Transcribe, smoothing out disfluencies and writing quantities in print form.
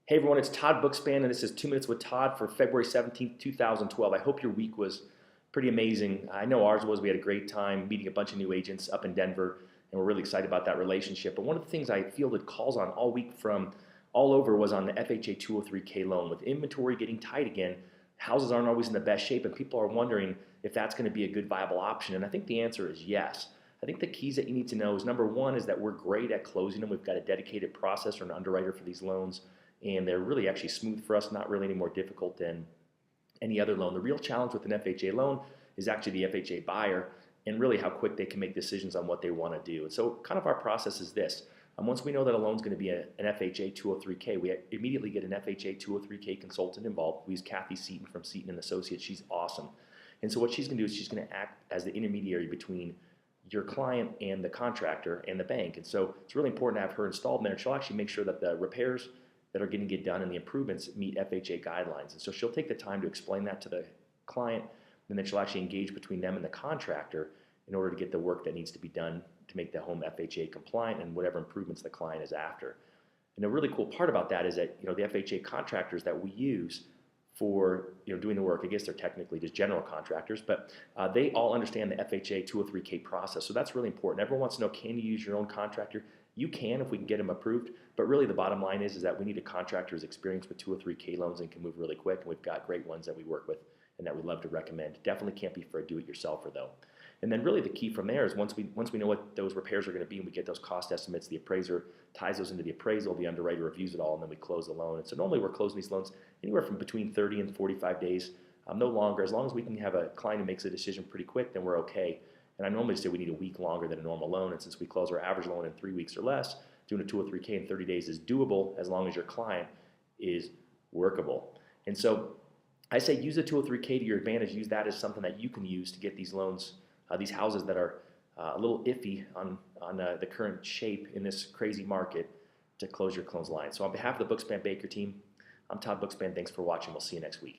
Hey everyone, it's Todd Bookspan, and this is 2 Minutes with Todd for February 17th, 2012. I hope your week was pretty amazing. I know ours was. We had a great time meeting a bunch of new agents up in Denver, and we're really excited about that relationship. But one of the things I fielded calls on all week from all over was on the FHA 203k loan. With inventory getting tight again, houses aren't always in the best shape, and people are wondering if that's going to be a good viable option. And I think the answer is yes. I think the keys that you need to know is number one is that we're great at closing them. We've got a dedicated process or an underwriter for these loans, and they're really actually smooth for us, not really any more difficult than any other loan. The real challenge with an FHA loan is actually the FHA buyer and really how quick they can make decisions on what they want to do. And so kind of our process is this. Once we know that a loan is going to be an FHA 203k, we immediately get an FHA 203k consultant involved. We use Kathy Seaton from Seaton & Associates. She's awesome. And so what she's going to do is she's going to act as the intermediary between your client and the contractor and the bank. And so it's really important to have her installed in there. She'll actually make sure that the repairs that are going to get done and the improvements meet FHA guidelines. And so she'll take the time to explain that to the client, and then she'll actually engage between them and the contractor in order to get the work that needs to be done to make the home FHA compliant and whatever improvements the client is after. And a really cool part about that is that the FHA contractors that we use for doing the work, I guess they're technically just general contractors, but they all understand the FHA 203k process. So that's really important. Everyone wants to know, can you use your own contractor? You can if we can get them approved, but really the bottom line is that we need a contractor who's experienced with 203k loans and can move really quick, and we've got great ones that we work with and that we love to recommend. Definitely can't be for a do-it-yourselfer though. And then really the key from there is once we know what those repairs are going to be and we get those cost estimates, the appraiser ties those into the appraisal, the underwriter reviews it all, and then we close the loan. And so normally we're closing these loans anywhere from between 30 and 45 days, no longer. As long as we can have a client who makes a decision pretty quick, then we're okay. And I normally say we need a week longer than a normal loan, and since we close our average loan in 3 weeks or less, doing a 203k in 30 days is doable as long as your client is workable. And so I say use the 203k to your advantage. Use that as something that you can use to get these loans, these houses that are a little iffy on the current shape in this crazy market, to close your close line. So on behalf of the Bookspan Baker team, I'm Todd Bookspan. Thanks for watching. We'll see you next week.